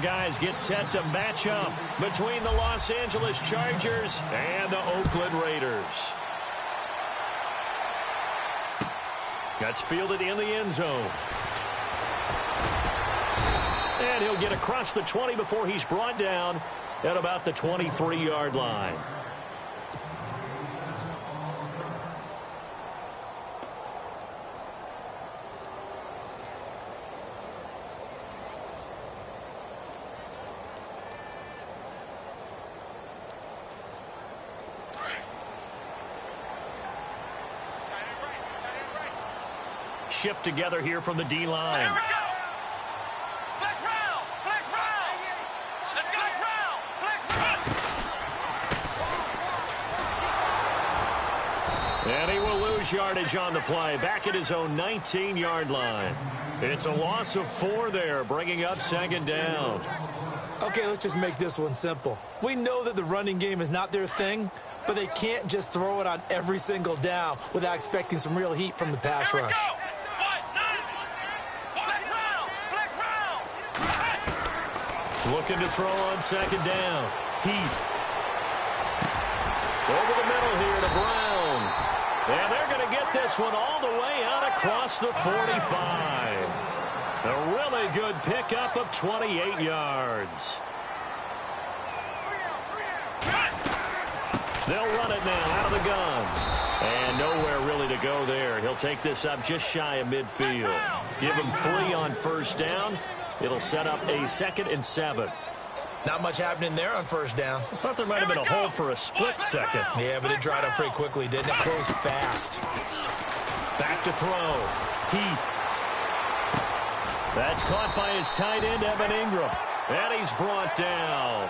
guys get set to match up between the Los Angeles Chargers and the Oakland Raiders. That's fielded in the end zone. And he'll get across the 20 before he's brought down at about the 23-yard line. Shift together here from the D-line. And he will lose yardage on the play, back at his own 19-yard line. It's a loss of 4 there, bringing up second down. Okay, let's just make this one simple. We know that the running game is not their thing, but they can't just throw it on every single down without expecting some real heat from the pass rush. Looking to throw on second down. Heath. Over the middle here to Brown. And they're going to get this one all the way out across the 45. A really good pickup of 28 yards. They'll run it now out of the gun. And nowhere really to go there. He'll take this up just shy of midfield. Give him 3 on first down. It'll set up a 2nd and 7. Not much happening there on first down. I thought there might have been a hole for a split second. Yeah, but it dried up pretty quickly, didn't it? Closed fast. Back to throw. Heath. That's caught by his tight end, Evan Ingram. And he's brought down.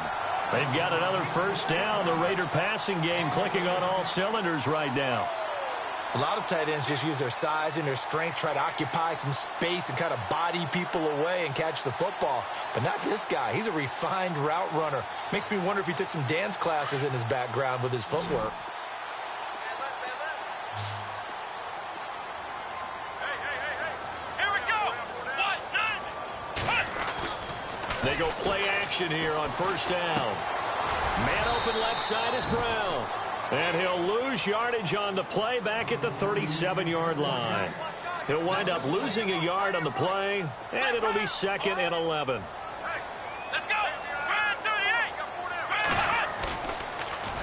They've got another first down. The Raider passing game clicking on all cylinders right now. A lot of tight ends just use their size and their strength, try to occupy some space and kind of body people away and catch the football. But not this guy. He's a refined route runner. Makes me wonder if he took some dance classes in his background with his footwork. They go play action here on first down. Man open left side is Brown. And he'll lose yardage on the play back at the 37-yard line. He'll wind up losing a yard on the play, and it'll be 2nd and 11. Let's go.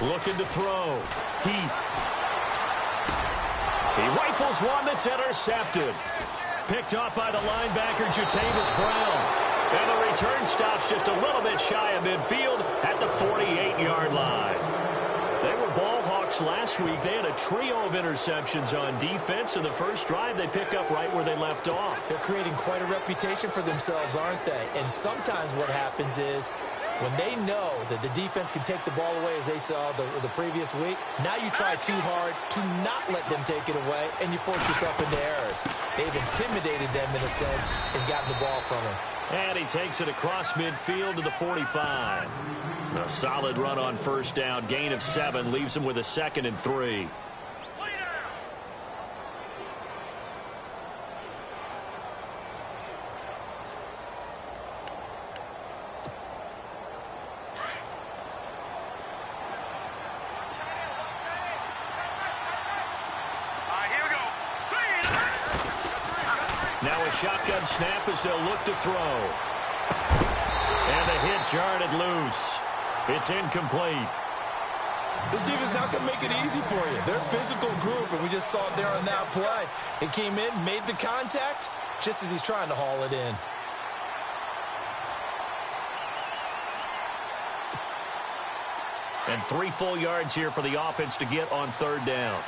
Looking to throw. Heath. He rifles one that's intercepted. Picked off by the linebacker, Jatavis Brown. And the return stops just a little bit shy of midfield at the 48-yard line. They were ball hawks last week. They had a trio of interceptions on defense. In the first drive, they pick up right where they left off. They're creating quite a reputation for themselves, aren't they? And sometimes what happens is when they know that the defense can take the ball away, as they saw the previous week, now you try too hard to not let them take it away, and you force yourself into errors. They've intimidated them in a sense and gotten the ball from them. And he takes it across midfield to the 45. A solid run on first down. Gain of 7 leaves him with a 2nd and 3. Now a shotgun snap as they'll look to throw. And the hit jarred it loose. It's incomplete. This defense now can make it easy for you. They're a physical group, and we just saw it there on that play. It came in, made the contact, just as he's trying to haul it in. And 3 full yards here for the offense to get on third down.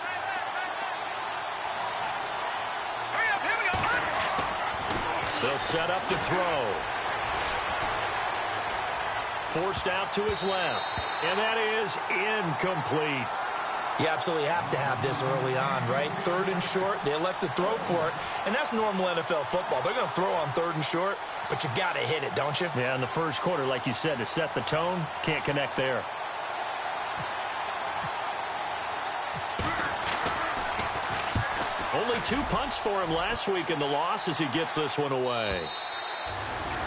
They'll set up to throw. Forced out to his left. And that is incomplete. You absolutely have to have this early on, right? 3rd and short, they elect to throw for it. And that's normal NFL football. They're going to throw on 3rd and short, but you've got to hit it, don't you? Yeah, in the first quarter, like you said, to set the tone, can't connect there. Only 2 punts for him last week in the loss as he gets this one away.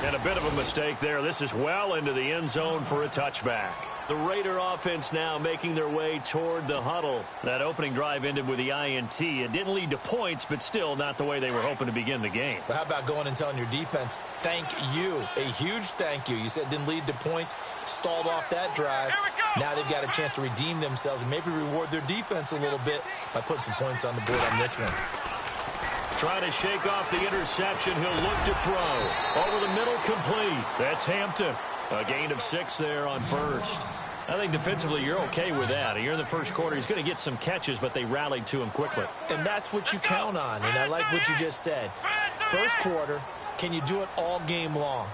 And a bit of a mistake there. This is well into the end zone for a touchback. The Raider offense now making their way toward the huddle. That opening drive ended with the INT. It didn't lead to points, but still not the way they were hoping to begin the game. But how about going and telling your defense, thank you, a huge thank you. You said it didn't lead to points, stalled off that drive. Now they've got a chance to redeem themselves and maybe reward their defense a little bit by putting some points on the board on this one. Trying to shake off the interception. He'll look to throw. Over the middle, complete. That's Hampton. A gain of 6 there on first. I think defensively you're okay with that. Here in the first quarter, he's going to get some catches, but they rallied to him quickly. And that's what you count on, and I like what you just said. First quarter, can you do it all game long?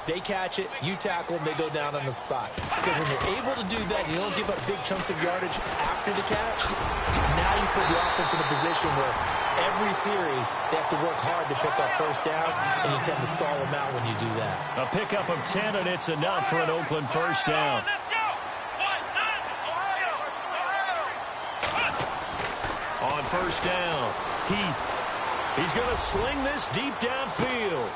They catch it, you tackle them, they go down on the spot. Because when you're able to do that, you don't give up big chunks of yardage after the catch, now you put the offense in a position where every series they have to work hard to pick up first downs, and you tend to stall them out when you do that. A pickup of 10, and it's enough for an Oakland first down. On first down, he's going to sling this deep downfield.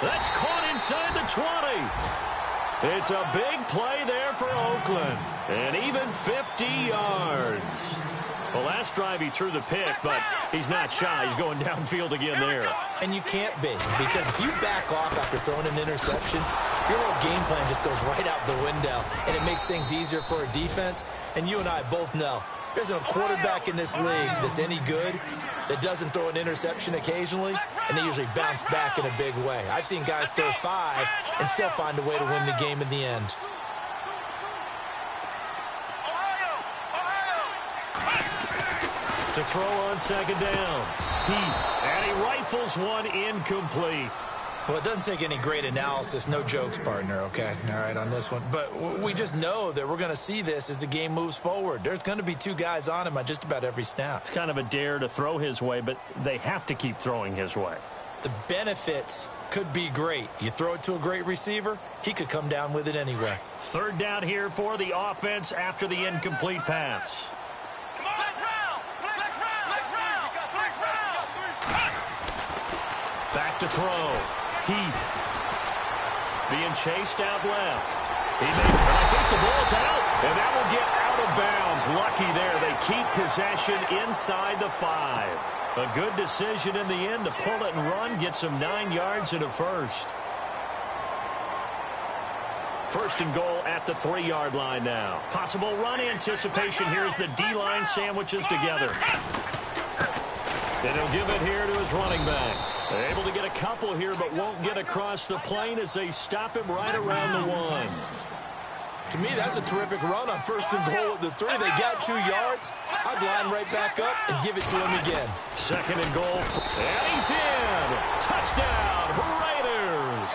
That's caught inside the 20. It's a big play there for Oakland. And even 50 yards. The last drive he threw the pick, but he's not shy. He's going downfield again there. And you can't be, because if you back off after throwing an interception, your little game plan just goes right out the window, and it makes things easier for a defense. And you and I both know there's a quarterback in this league that's any good that doesn't throw an interception occasionally, and they usually bounce back in a big way. I've seen guys throw 5 and still find a way to win the game in the end. To throw on second down. And he rifles one incomplete. Well, it doesn't take any great analysis. No jokes, partner, okay? All right, on this one. But we just know that we're going to see this as the game moves forward. There's going to be 2 guys on him on just about every snap. It's kind of a dare to throw his way, but they have to keep throwing his way. The benefits could be great. You throw it to a great receiver, he could come down with it anyway. Third down here for the offense after the incomplete pass. Back to throw. Heath being chased out left. I think the ball's out, and that will get out of bounds. Lucky there. They keep possession inside the 5. A good decision in the end to pull it and run, get some 9 yards and a first. First and goal at the 3-yard line now. Possible run anticipation here as the D-line sandwiches together. And he'll give it here to his running back. They're able to get a couple here, but won't get across the plane as they stop him right around the 1. To me, that's a terrific run on first and goal at the 3. They got 2 yards. I'd line right back up and give it to him again. Second and goal. And he's in. Touchdown, Raiders.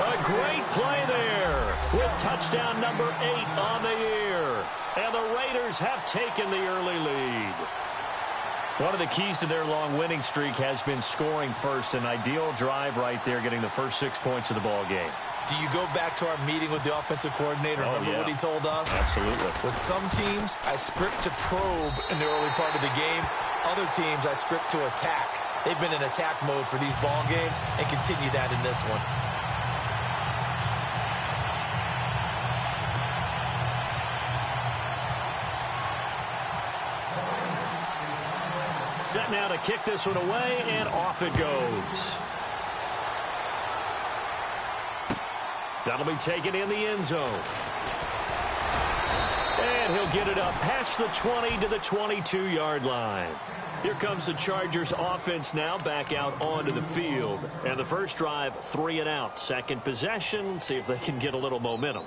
A great play there with touchdown number 8 on the year. And the Raiders have taken the early lead. One of the keys to their long winning streak has been scoring first. An ideal drive right there, getting the first 6 points of the ball game. Do you go back to our meeting with the offensive coordinator? Remember what he told us? Absolutely. With some teams, I script to probe in the early part of the game. Other teams, I script to attack. They've been in attack mode for these ball games and continue that in this one. Set now to kick this one away, and off it goes. That'll be taken in the end zone. And he'll get it up past the 20 to the 22-yard line. Here comes the Chargers offense now back out onto the field. And the first drive, 3 and out. Second possession, see if they can get a little momentum.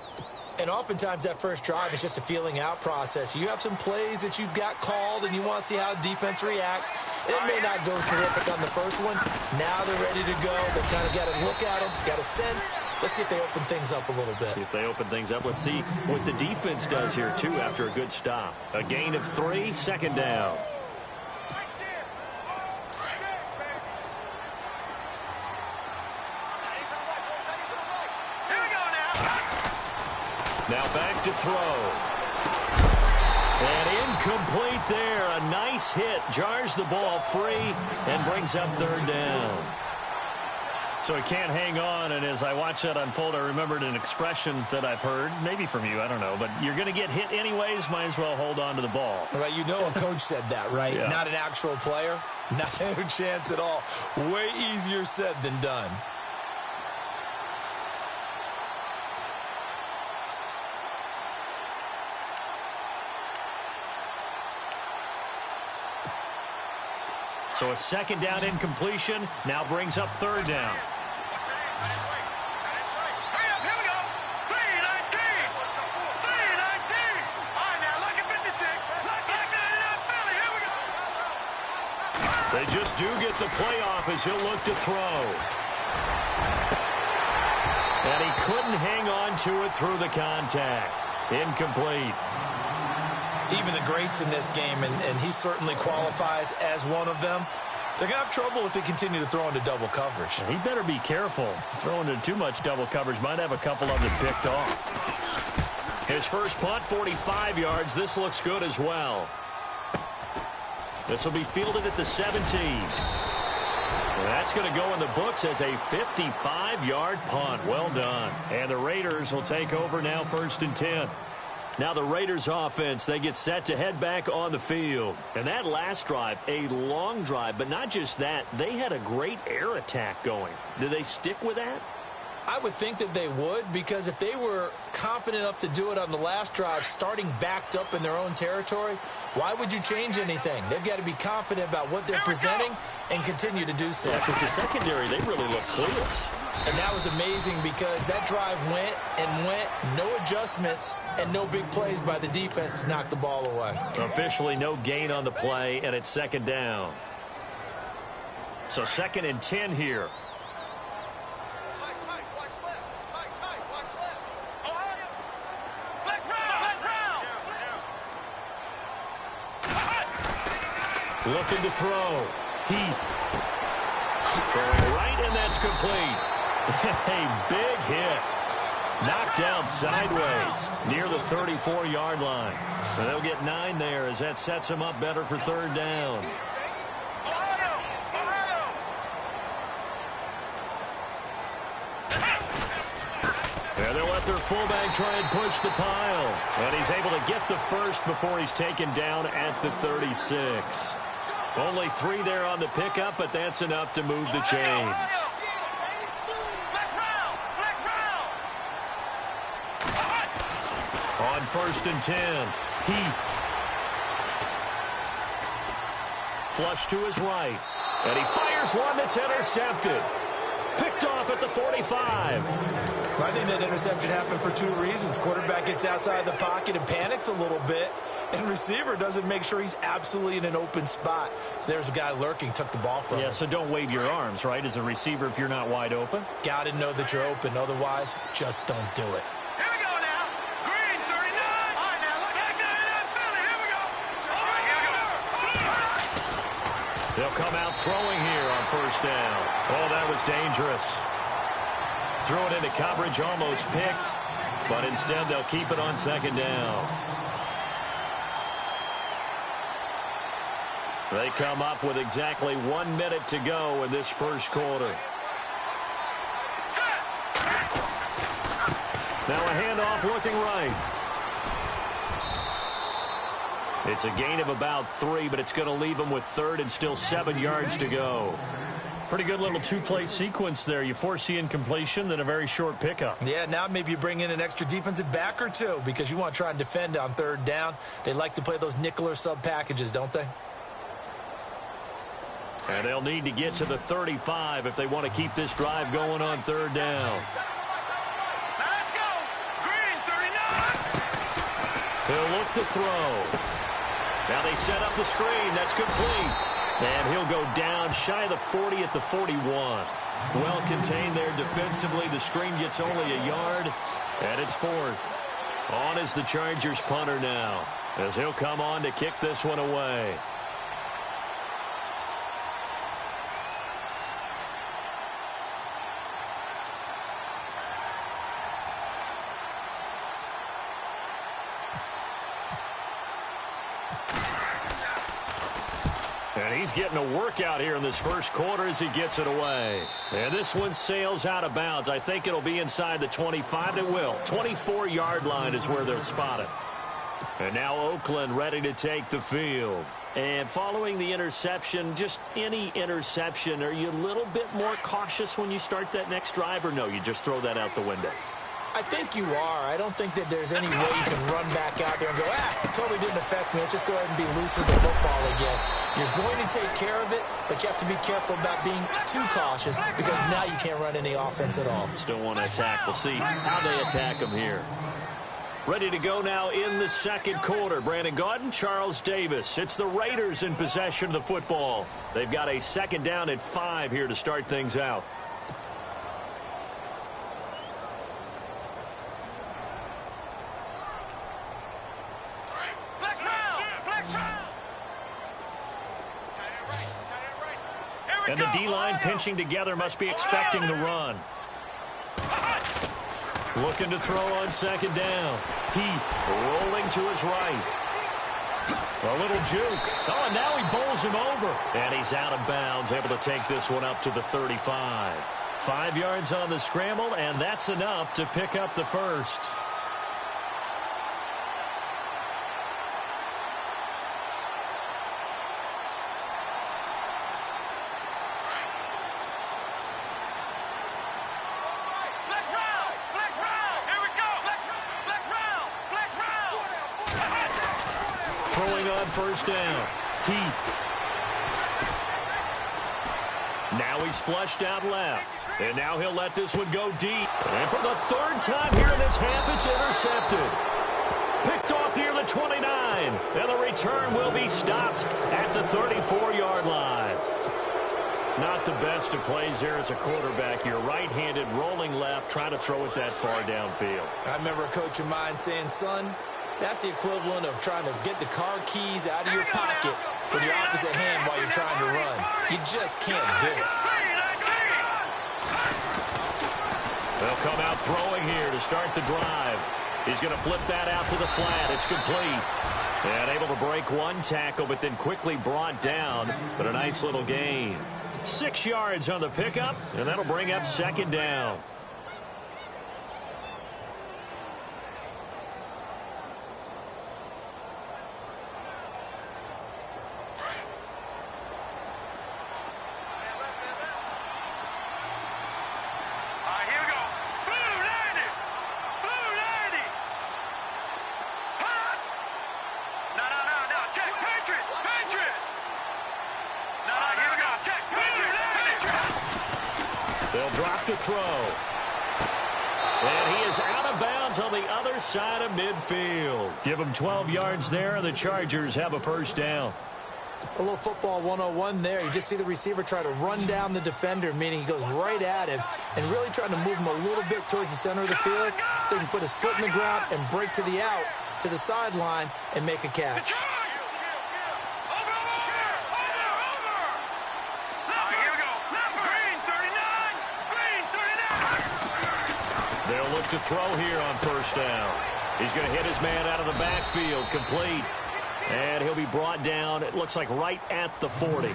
And oftentimes that first drive is just a feeling out process. You have some plays that you've got called and you want to see how defense reacts. It may not go terrific on the first one. Now they're ready to go. They've kind of got to look at them, got a sense. Let's see if they open things up a little bit. See if they open things up. Let's see what the defense does here, too, after a good stop. A gain of 3, second down. Now back to throw. And incomplete there. A nice hit. Jars the ball free and brings up third down. So he can't hang on, and as I watch that unfold, I remembered an expression that I've heard, maybe from you, I don't know, but you're going to get hit anyways, might as well hold on to the ball. Right, you know a coach said that, right? Yeah. Not an actual player. No chance at all. Way easier said than done. So a second down incompletion now brings up third down. Hurry up, here we go. 3-19. 3-19. All right, now, look at 56. Look at Philly. Here we go. They just do get the playoff as he'll look to throw. And he couldn't hang on to it through the contact. Incomplete. Even the greats in this game, and he certainly qualifies as one of them, they're going to have trouble if they continue to throw into double coverage. He better be careful. Throwing into too much double coverage might have a couple of them picked off. His first punt, 45 yards. This looks good as well. This will be fielded at the 17. And that's going to go in the books as a 55-yard punt. Well done. And the Raiders will take over now, 1st and 10. Now the Raiders offense, they get set to head back on the field. And that last drive, a long drive, but not just that, they had a great air attack going. Do they stick with that? I would think that they would, because if they were competent enough to do it on the last drive, starting backed up in their own territory, why would you change anything? They've got to be confident about what they're presenting and continue to do so. Yeah, because the secondary, they really look clueless. And that was amazing because that drive went and went, no adjustments, and no big plays by the defense to knock the ball away. Officially no gain on the play, and it's second down. So 2nd and 10 here. Looking to throw. Heath. Throwing right, and that's complete. A big hit. Knocked down sideways near the 34-yard line. And they'll get 9 there as that sets them up better for third down. And they'll let their fullback try and push the pile. And he's able to get the first before he's taken down at the 36. Only 3 there on the pickup, but that's enough to move the chains. On 1st and 10, Heath. Flush to his right. And he fires one that's intercepted. Picked off at the 45. I think that interception happened for 2 reasons. Quarterback gets outside the pocket and panics a little bit, and receiver doesn't make sure he's absolutely in an open spot. So there's a guy lurking, took the ball from him. Yeah, so don't wave your arms, right, as a receiver if you're not wide open. Got to know that you're open. Otherwise, just don't do it. Here we go now. Green, 39. All right, now, look at Philly. Here we go. All right, here we go. They'll come out throwing here on 1st down. Oh, that was dangerous. Threw it into coverage, almost picked, but instead they'll keep it on 2nd down. They come up with exactly 1 minute to go in this first quarter. Now a handoff looking right. It's a gain of about 3, but it's going to leave them with 3rd and still 7 yards to go. Pretty good little 2-play sequence there. You force the incompletion, then a very short pickup. Yeah, now maybe you bring in an extra defensive back or 2 because you want to try and defend on 3rd down. They like to play those nickel or sub packages, don't they? And they'll need to get to the 35 if they want to keep this drive going on 3rd down. Now let's go. Green, 39. He'll look to throw. Now they set up the screen. That's complete. And he'll go down shy of the 40 at the 41. Well contained there defensively. The screen gets only a yard, and it's 4th. On is the Chargers punter now, as he'll come on to kick this one away. And he's getting a workout here in this first quarter as he gets it away. And this one sails out of bounds. I think it'll be inside the 25. It will. 24-yard line is where they'll spot it. And now Oakland ready to take the field. And following the interception, just any interception, are you a little bit more cautious when you start that next drive, or no, you just throw that out the window? I think you are. I don't think that there's any way you can run back out there and go, it totally didn't affect me. Let's just go ahead and be loose with the football again. You're going to take care of it, but you have to be careful about being too cautious because now you can't run any offense at all. Still want to attack. We'll see how they attack them here. Ready to go now in the second quarter. Brandon Gaudin, Charles Davis. It's the Raiders in possession of the football. They've got a second down at 5 here to start things out. And the D-line pinching together must be expecting the run. Looking to throw on second down. Heath rolling to his right. A little juke. Oh, and now he bowls him over. And he's out of bounds, able to take this one up to the 35. 5 yards on the scramble, and that's enough to pick up the first. Throwing on first down. Heath. Now he's flushed out left. And now he'll let this one go deep. And for the third time here in this half, it's intercepted. Picked off near the 29. And the return will be stopped at the 34-yard line. Not the best of plays there as a quarterback. You're right-handed, rolling left, trying to throw it that far downfield. I remember a coach of mine saying, son, that's the equivalent of trying to get the car keys out of your pocket with your opposite hand while you're trying to run. You just can't do it. They'll come out throwing here to start the drive. He's going to flip that out to the flat. It's complete. And able to break one tackle, but then quickly brought down. But a nice little gain. 6 yards on the pickup, and that'll bring up second down. They'll drop to throw. And he is out of bounds on the other side of midfield. Give him 12 yards there, and the Chargers have a first down. A little football 101 there. You just see the receiver try to run down the defender, meaning he goes right at him and really trying to move him a little bit towards the center of the field so he can put his foot in the ground and break to the out, to the sideline, and make a catch. They'll look to throw here on first down. He's going to hit his man out of the backfield, complete. And he'll be brought down, it looks like right at the 40.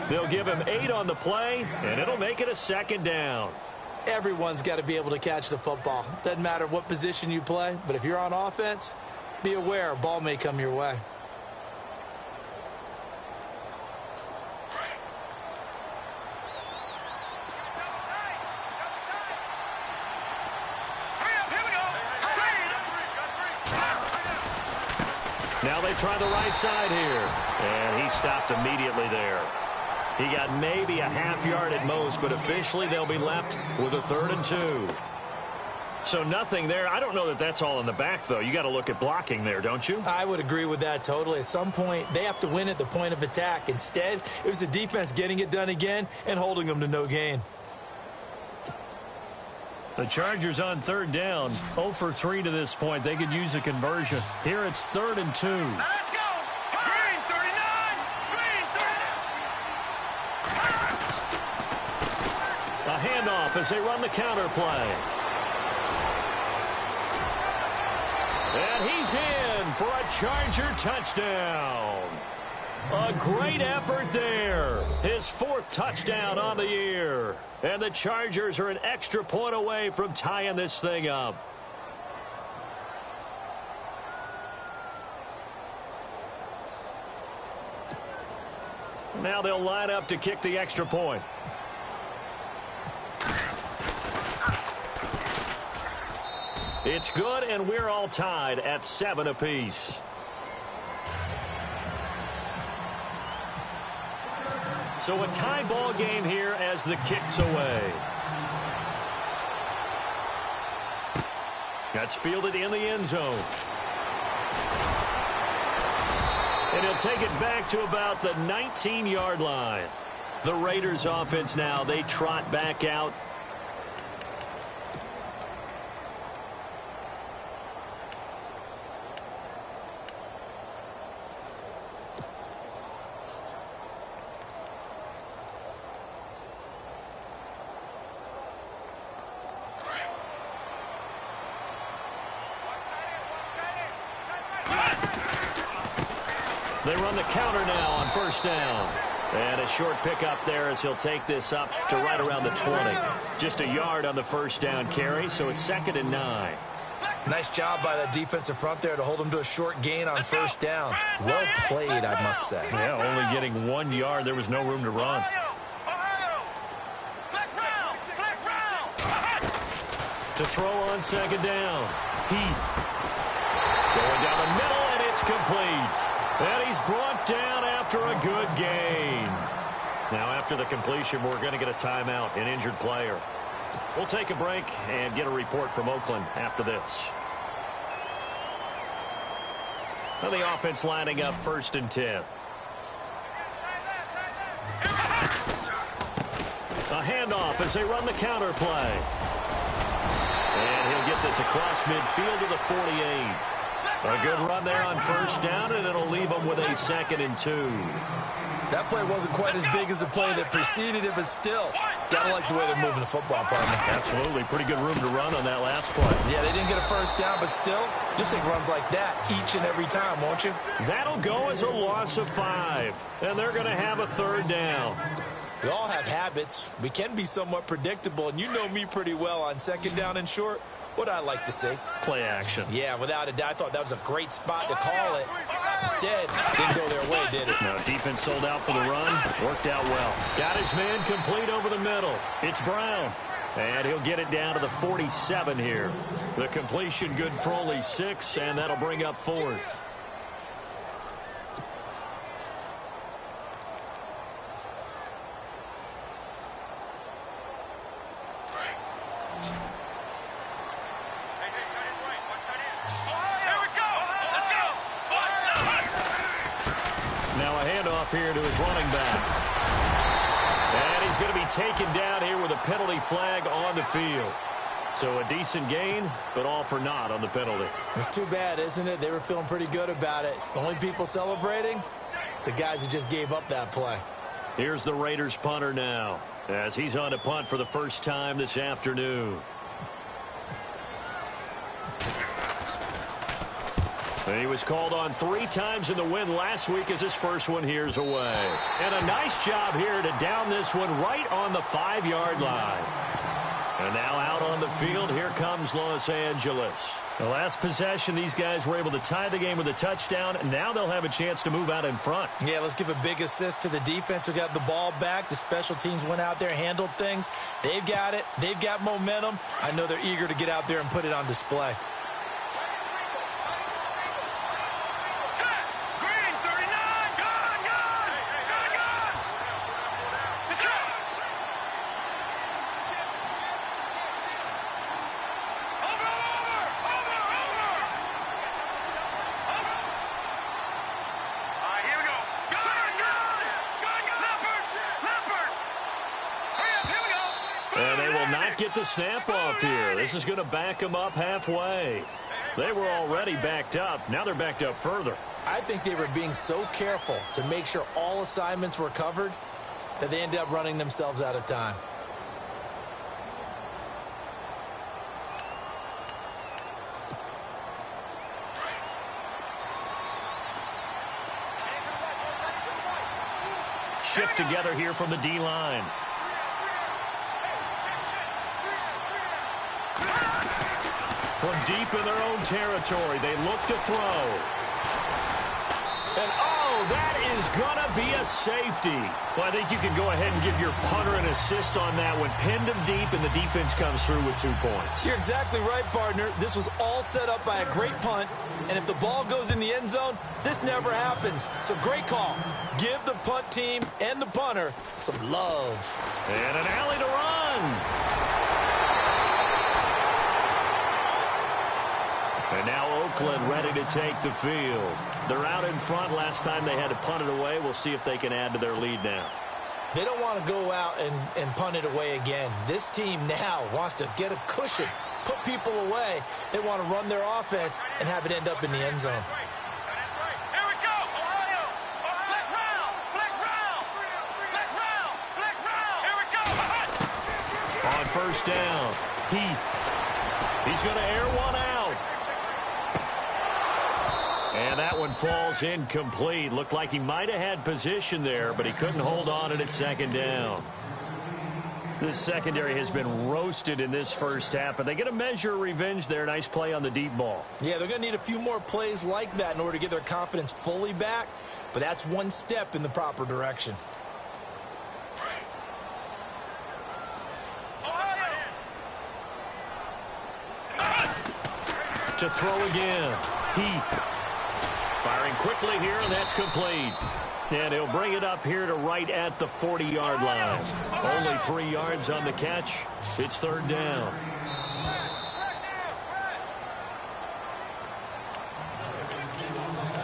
They'll give him 8 on the play, and it'll make it a second down. Everyone's got to be able to catch the football. Doesn't matter what position you play, but if you're on offense, be aware a ball may come your way. Now they try the right side here. And he stopped immediately there. He got maybe a half yard at most, but officially they'll be left with a 3rd and 2. So nothing there. I don't know that that's all in the back, though. You got to look at blocking there, don't you? I would agree with that totally. At some point, they have to win at the point of attack. Instead, it was the defense getting it done again and holding them to no gain. The Chargers on 3rd down, 0 for 3 to this point. They could use a conversion. Here it's 3rd and 2. Now let's go. Green 39. Green 39. A handoff as they run the counter play. And he's in for a Charger touchdown. A great effort there. His 4th touchdown on the year. And the Chargers are an extra point away from tying this thing up. Now they'll line up to kick the extra point. It's good, and we're all tied at 7 apiece. So a tie ball game here as the kick's away. That's fielded in the end zone. And he'll take it back to about the 19-yard line. The Raiders offense now, they trot back out. They run the counter now on first down. And a short pickup there as he'll take this up to right around the 20. Just a yard on the first down carry, so it's 2nd and 9. Nice job by the defensive front there to hold him to a short gain on first down. Well played, I must say. Yeah, only getting 1 yard. There was no room to run. To throw on second down. Heath. Going down the middle, and it's complete. And he's brought down after a good gain. Now, after the completion, we're going to get a timeout, an injured player. We'll take a break and get a report from Oakland after this. Now the offense lining up 1st and 10. A handoff as they run the counter play. And he'll get this across midfield to the 48. A good run there on first down, and it'll leave them with a 2nd and 2. That play wasn't quite as big as the play that preceded it, but still, gotta like the way they're moving the football, partner. Absolutely. Pretty good room to run on that last play. Yeah, they didn't get a first down, but still, you'll take runs like that each and every time, won't you? That'll go as a loss of 5, and they're going to have a 3rd down. We all have habits. We can be somewhat predictable, and you know me pretty well on 2nd down and short. What I like to say? Play action. Yeah, without a doubt. I thought that was a great spot to call it. Instead, didn't go their way, did it? No, defense sold out for the run. Worked out well. Got his man complete over the middle. It's Brown. And he'll get it down to the 47 here. The completion good for only 6, and that'll bring up 4th. Here to his running back. And he's going to be taken down here with a penalty flag on the field. So a decent gain, but all for naught on the penalty. It's too bad, isn't it? They were feeling pretty good about it. The only people celebrating, the guys who just gave up that play. Here's the Raiders punter now, as he's on to punt for the first time this afternoon. And he was called on 3 times in the win last week as his first one here's away. And a nice job here to down this one right on the 5-yard line. And now out on the field, here comes Los Angeles. The last possession, these guys were able to tie the game with a touchdown, and now they'll have a chance to move out in front. Yeah, let's give a big assist to the defense who got the ball back. The special teams went out there, handled things. They've got it. They've got momentum. I know they're eager to get out there and put it on display. Get the snap off here. This is going to back them up halfway. They were already backed up. Now they're backed up further. I think they were being so careful to make sure all assignments were covered that they ended up running themselves out of time. shift together here from the D-line. From deep in their own territory, they look to throw. And, oh, that is going to be a safety. Well, I think you can go ahead and give your punter an assist on that one. Pinned him deep, and the defense comes through with 2 points. You're exactly right, partner. This was all set up by a great punt, and if the ball goes in the end zone, this never happens. So great call. Give the punt team and the punter some love. And an alley to run. And now Oakland ready to take the field. They're out in front. Last time they had to punt it away. We'll see if they can add to their lead now. They don't want to go out and punt it away again. This team now wants to get a cushion, put people away. They want to run their offense and have it end up in the end zone. Here we go, Ohio. Flex round, flex round, flex round, flex round. Here we go. On first down, he's going to air one out. And that one falls incomplete. Looked like he might have had position there, but he couldn't hold on at second down. This secondary has been roasted in this first half, but they get a measure of revenge there. Nice play on the deep ball. Yeah, they're going to need a few more plays like that in order to get their confidence fully back, but that's one step in the proper direction. To throw again, Heath. Firing quickly here, and that's complete. And he'll bring it up here to right at the 40-yard line. Only 3 yards on the catch. It's third down.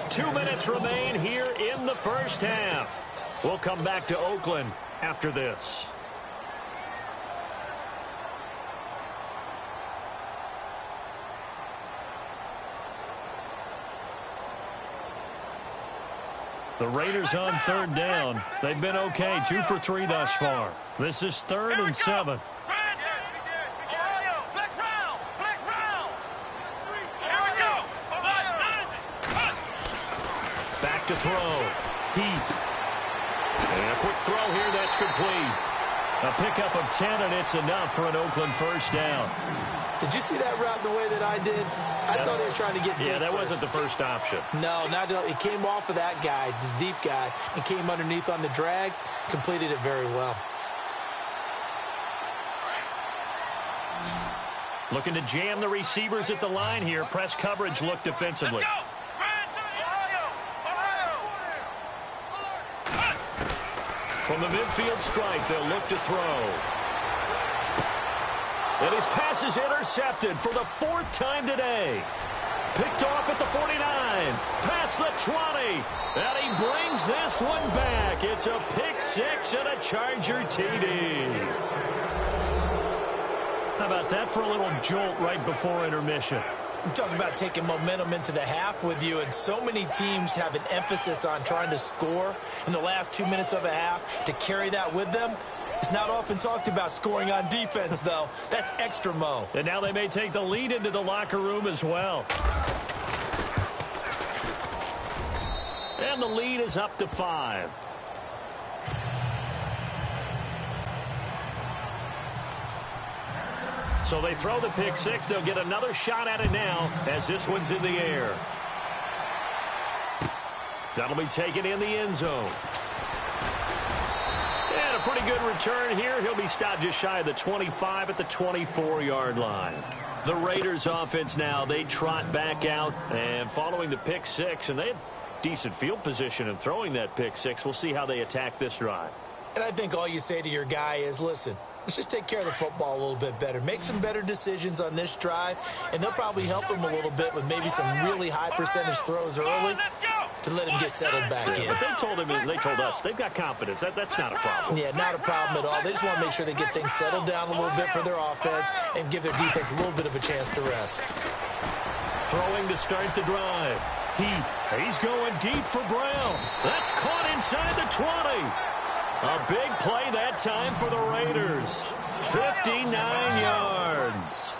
Two minutes remain here in the first half. We'll come back to Oakland after this. The Raiders on third down. They've been okay, 2 for 3 thus far. This is 3rd and 7. Ohio, flex round, flex round. Here we go. Back to throw. Heath. And a quick throw here, that's complete. A pickup of 10, and it's enough for an Oakland first down. Did you see that route the way that I did? I thought he was trying to get deep. Yeah, that first. wasn't the first option. No, it came off of that guy, the deep guy, and came underneath on the drag, completed it very well. Looking to jam the receivers at the line here. Press coverage look defensively. From the midfield stripe, they'll look to throw. And his pass is intercepted for the 4th time today. Picked off at the 49, past the 20, and he brings this one back. It's a pick 6 and a Charger TD. How about that for a little jolt right before intermission? I'm talking about taking momentum into the half with you, and so many teams have an emphasis on trying to score in the last 2 minutes of a half to carry that with them. It's not often talked about scoring on defense, though. That's extra mo. And now they may take the lead into the locker room as well. And the lead is up to 5. So they throw the pick 6. They'll get another shot at it now as this one's in the air. That'll be taken in the end zone. And a pretty good return here. He'll be stopped just shy of the 25 at the 24-yard line. The Raiders offense now, they trot back out and following the pick 6, and they have decent field position in throwing that pick 6. We'll see how they attack this drive. And I think all you say to your guy is, listen, let's just take care of the football a little bit better. Make some better decisions on this drive, and they'll probably help him a little bit with maybe some really high percentage throws early to let him get settled back in. But they told us they've got confidence. That's not a problem. Yeah, not a problem at all. They just want to make sure they get things settled down a little bit for their offense and give their defense a little bit of a chance to rest. Throwing to start the drive. He's going deep for Brown. That's caught inside the 20. A big play that time for the Raiders. 59 yards.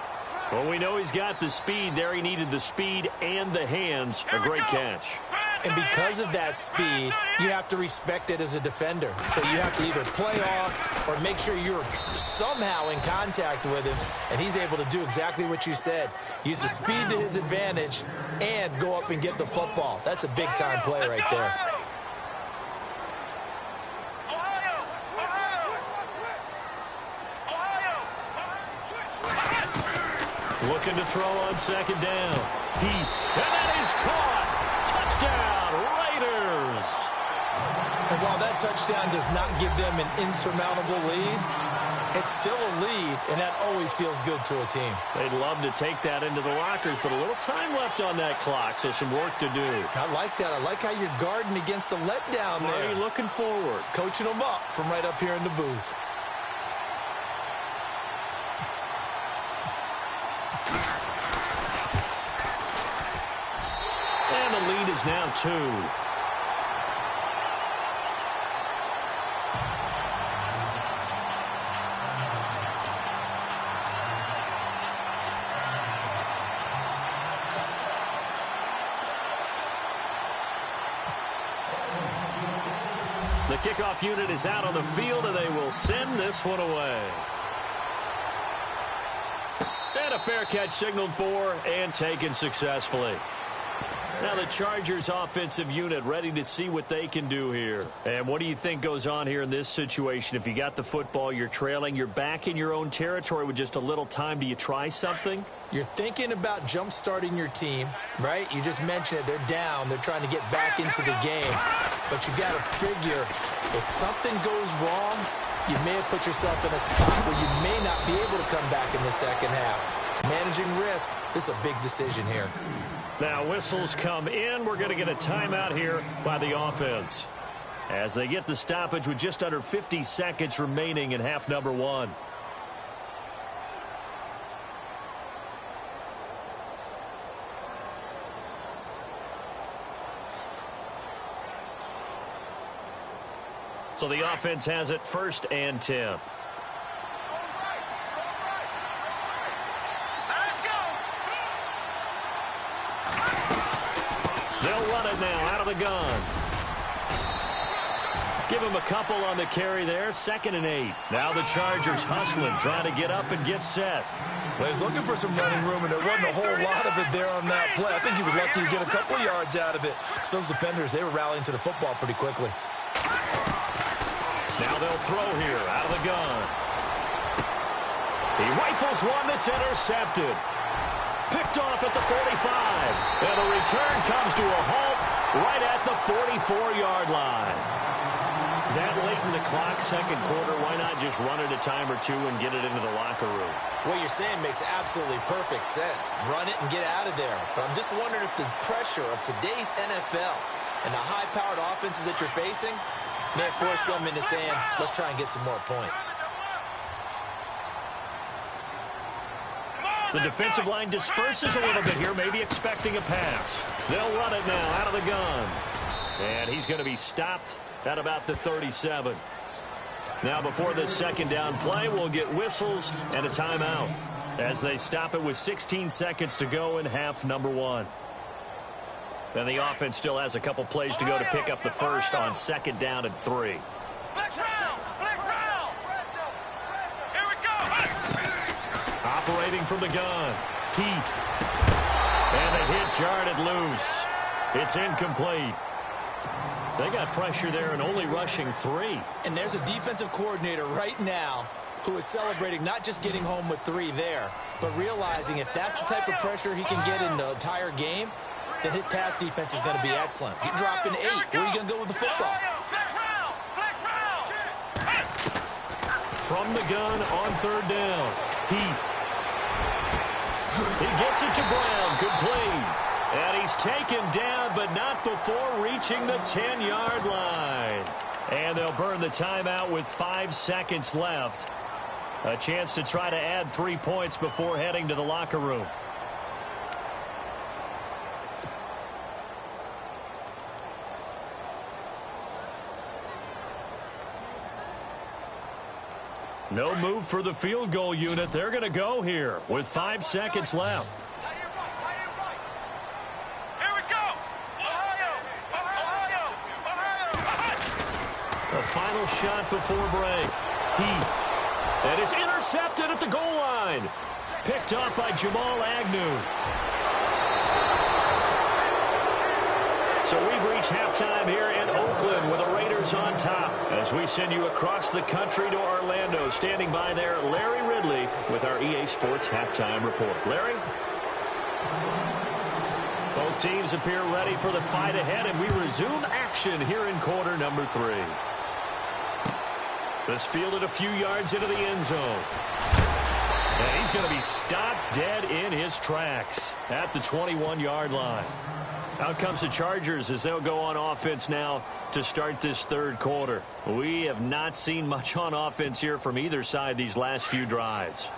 Well, we know he's got the speed there. He needed the speed and the hands. A great catch. And because of that speed, you have to respect it as a defender. So you have to either play off or make sure you're somehow in contact with him, and he's able to do exactly what you said. Use the speed to his advantage and go up and get the football. That's a big-time play right there. Looking to throw on second down. And that is caught. Touchdown, Raiders. And while that touchdown does not give them an insurmountable lead, it's still a lead, and that always feels good to a team. They'd love to take that into the lockers, but a little time left on that clock, so some work to do. I like that. I like how you're guarding against a letdown there. Are you looking forward? Coaching them up from right up here in the booth. And the lead is now 2. The kickoff unit is out on the field, and they will send this one away. And a fair catch signaled for and taken successfully. Now the Chargers offensive unit ready to see what they can do here. And what do you think goes on here in this situation? If you got the football, you're trailing, you're back in your own territory with just a little time. Do you try something? You're thinking about jump-starting your team, right? You just mentioned it. They're down. They're trying to get back into the game. But you got to figure, if something goes wrong, you may have put yourself in a spot where you may not be able to come back in the second half. Managing risk, this is a big decision here. Now whistles come in. We're going to get a timeout here by the offense as they get the stoppage with just under 50 seconds remaining in half number 1. So the offense has it 1st and 10. Now out of the gun. Give him a couple on the carry there. 2nd and 8. Now the Chargers hustling, trying to get up and get set. Well, he's looking for some running room, and there wasn't a whole lot of it there on that play. I think he was lucky to get a couple of yards out of it. So those defenders, they were rallying to the football pretty quickly. Now they'll throw here out of the gun. He rifles one that's intercepted. Picked off at the 45. And the return comes to a halt right at the 44-yard line. That late in the clock, second quarter, why not just run it a time or two and get it into the locker room? What you're saying makes absolutely perfect sense. Run it and get out of there. But I'm just wondering if the pressure of today's NFL and the high-powered offenses that you're facing may force them into saying, let's try and get some more points. The defensive line disperses a little bit here, maybe expecting a pass. They'll run it now out of the gun. And he's going to be stopped at about the 37. Now before this second down play, we'll get whistles and a timeout as they stop it with 16 seconds to go in half number 1. Then the offense still has a couple plays to go to pick up the first on 2nd down and 3. Flex round! Flex round! Here we go! Operating from the gun, Keith. And the hit jarred it loose. It's incomplete. They got pressure there and only rushing 3. And there's a defensive coordinator right now who is celebrating not just getting home with 3 there, but realizing if that's the type of pressure he can get in the entire game, then his pass defense is going to be excellent. You're dropping 8. Where are you going to go with the football? From the gun on 3rd down, Heath. He gets it to Brown, complete. And he's taken down, but not before reaching the 10-yard line. And they'll burn the timeout with 5 seconds left. A chance to try to add 3 points before heading to the locker room. No move for the field goal unit. They're going to go here with 5 seconds left. Here we go! Ohio! The final shot before break. And it's intercepted at the goal line. Picked up by Jamal Agnew. So we've reached halftime here in Oakland with the Raiders on top. As we send you across the country to Orlando, standing by there, Larry Ridley with our EA Sports Halftime Report. Larry? Both teams appear ready for the fight ahead, and we resume action here in quarter number 3. This fielded a few yards into the end zone. And he's going to be stopped dead in his tracks at the 21-yard line. Out comes the Chargers as they'll go on offense now to start this third quarter. We have not seen much on offense here from either side these last few drives.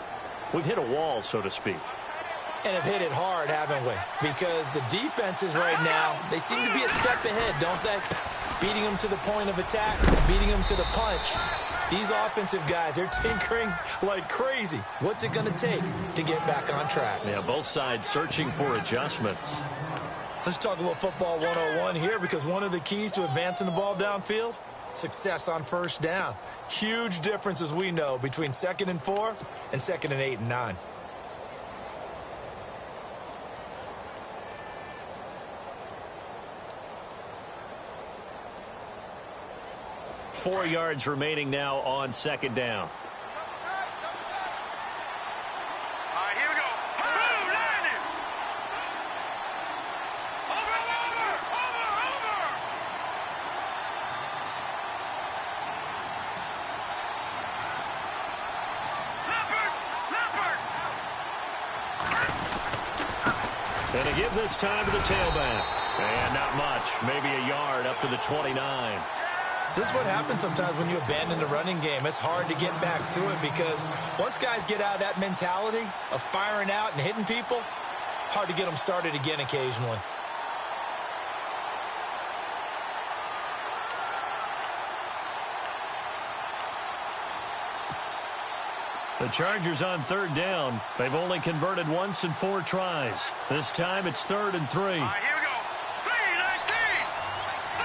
We've hit a wall, so to speak. And have hit it hard, haven't we? Because the defenses right now, they seem to be a step ahead, don't they? Beating them to the point of attack, beating them to the punch. These offensive guys, they're tinkering like crazy. What's it going to take to get back on track? Yeah, both sides searching for adjustments. Let's talk a little football 101 here, because one of the keys to advancing the ball downfield, success on first down. Huge difference, as we know, between 2nd and 4 and 2nd and 8 and 9. Four yards remaining now on second down. And they give this time to the tailback. And not much. Maybe a yard up to the 29. This is what happens sometimes when you abandon the running game. It's hard to get back to it, because once guys get out of that mentality of firing out and hitting people, hard to get them started again occasionally. The Chargers on third down. They've only converted once in 4 tries. This time it's 3rd and 3. All right, here we go. 3-19. 3-19.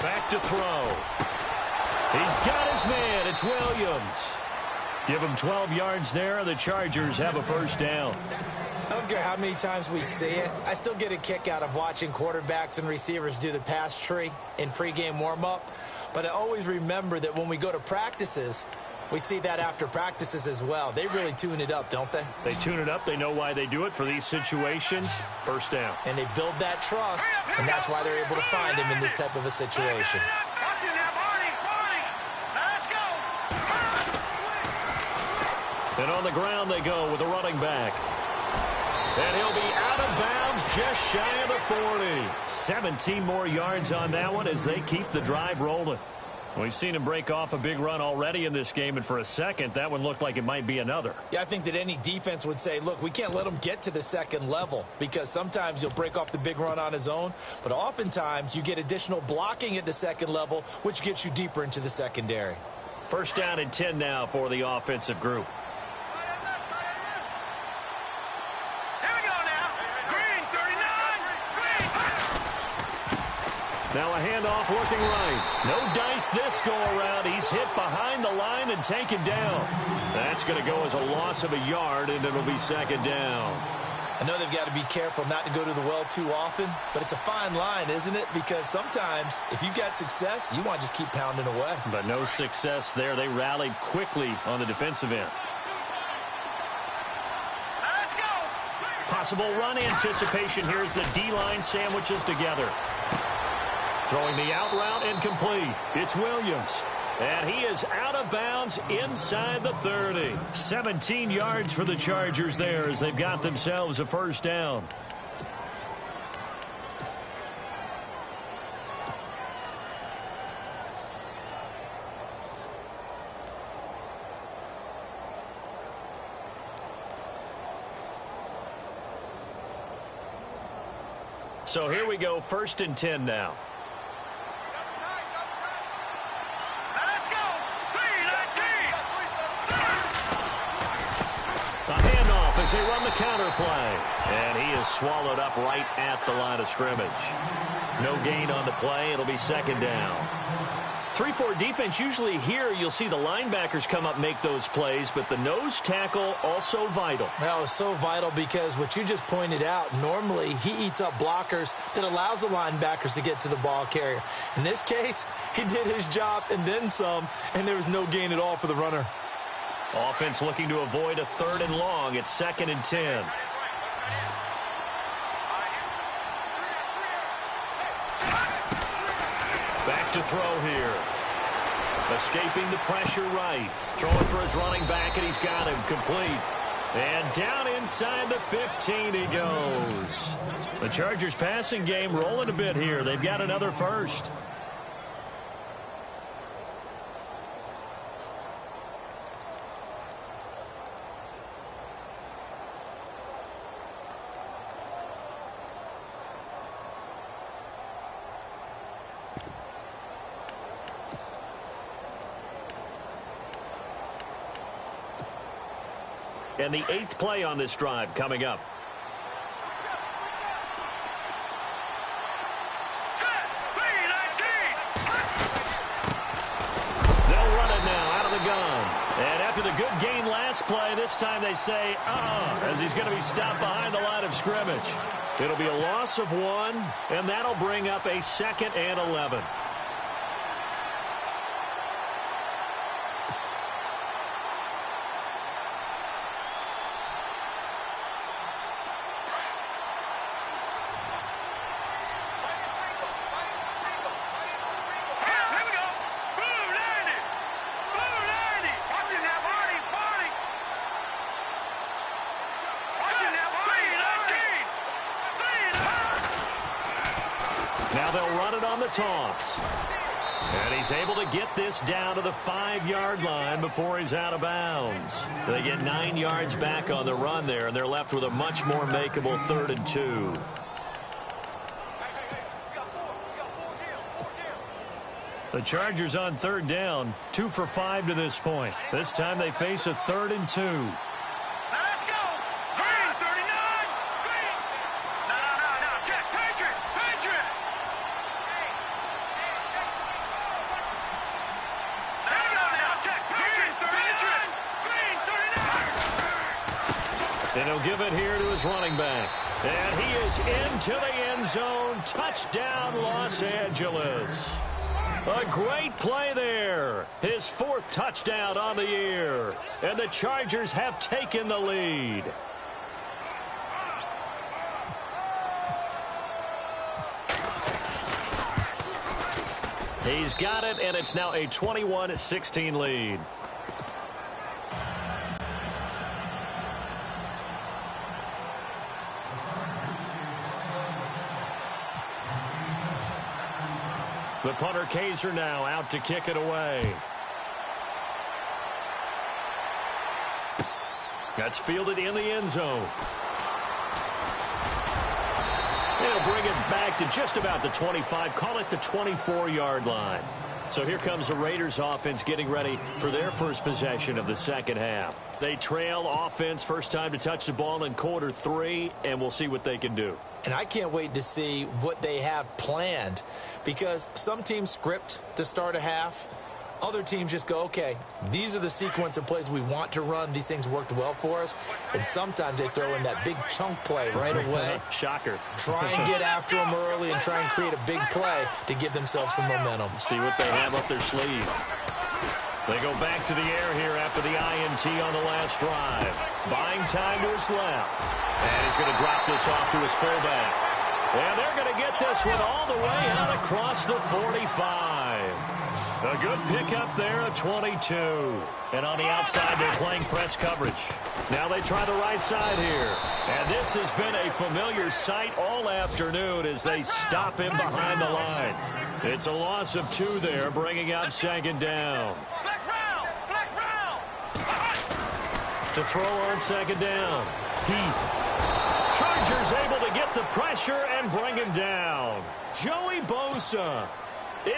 Back to throw. He's got his man. It's Williams. Give him 12 yards there. The Chargers have a first down. I don't care how many times we see it. I still get a kick out of watching quarterbacks and receivers do the pass tree in pregame warm-up. But I always remember that when we go to practices, we see that after practices as well. They really tune it up, don't they? They tune it up. They know why they do it for these situations. First down. And they build that trust, and that's why they're able to find him in this type of a situation. And on the ground they go with a running back. And he'll be out of bounds just shy of the 40. 17 more yards on that one as they keep the drive rolling. We've seen him break off a big run already in this game, and for a second, that one looked like it might be another. Yeah, I think that any defense would say, look, we can't let him get to the second level, because sometimes he'll break off the big run on his own, but oftentimes you get additional blocking at the second level, which gets you deeper into the secondary. First down and 10 now for the offensive group. Now a handoff working right. No dice this go-around. He's hit behind the line and taken down. That's going to go as a loss of a yard, and it'll be second down. I know they've got to be careful not to go to the well too often, but it's a fine line, isn't it? Because sometimes, if you've got success, you want to just keep pounding away. But no success there. They rallied quickly on the defensive end. Let's go. Possible run anticipation here as the D-line sandwiches together. Throwing the out route incomplete. It's Williams. And he is out of bounds inside the 30. 17 yards for the Chargers there as they've got themselves a first down. So here we go, 1st and 10 now. as they run the counter play. And he is swallowed up right at the line of scrimmage. No gain on the play. It'll be second down. 3-4 defense, usually here you'll see the linebackers come up make those plays, but the nose tackle also vital. Well, it's so vital because what you just pointed out, normally he eats up blockers that allows the linebackers to get to the ball carrier. In this case, he did his job and then some, and there was no gain at all for the runner. Offense looking to avoid a 3rd and long. It's 2nd and 10. Back to throw here. Escaping the pressure right. Throwing for his running back, and he's got him complete. And down inside the 15 he goes. The Chargers passing game rolling a bit here. They've got another first. And the 8th play on this drive coming up. They'll run it now out of the gun. And after the good gain last play, this time they say, as he's going to be stopped behind the line of scrimmage. It'll be a loss of 1, and that'll bring up a 2nd and 11. Now they'll run it on the toss. And he's able to get this down to the 5-yard line before he's out of bounds. They get 9 yards back on the run there, and they're left with a much more makeable 3rd and 2. The Chargers on 3rd down, 2 for 5 to this point. This time they face a 3rd and 2. And he'll give it here to his running back. And he is into the end zone. Touchdown, Los Angeles. A great play there. His 4th touchdown on the year. And the Chargers have taken the lead. He's got it, and it's now a 21-16 lead. The punter Kaiser now out to kick it away. That's fielded in the end zone. They'll bring it back to just about the 25, call it the 24-yard line. So here comes the Raiders offense getting ready for their first possession of the second half. They trail offense, first time to touch the ball in quarter 3, and we'll see what they can do. And I can't wait to see what they have planned, because some teams script to start a half. Other teams just go, okay, these are the sequence of plays we want to run. These things worked well for us. And sometimes they throw in that big chunk play right away. Shocker. Try and get after them early and try and create a big play to give themselves some momentum. See what they have up their sleeve. They go back to the air here after the INT on the last drive. Buying time to his left. And he's going to drop this off to his fullback. And they're going to get this one all the way out across the 45. A good pickup there at 22. And on the outside, they're playing press coverage. Now they try the right side here. And this has been a familiar sight all afternoon as they stop him behind the line. It's a loss of 2 there, bringing up second down. To throw on second down. Heath. Chargers able to get the pressure and bring him down. Joey Bosa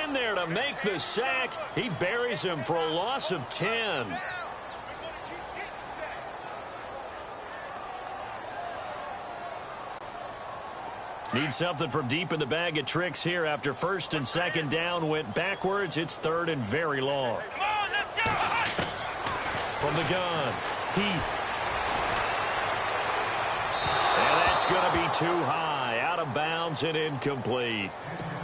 in there to make the sack. He buries him for a loss of 10. Need something from deep in the bag of tricks here after first and second down went backwards. It's third and very long. Come on, let's go. From the gun, Heath. And that's going to be too high, out of bounds and incomplete.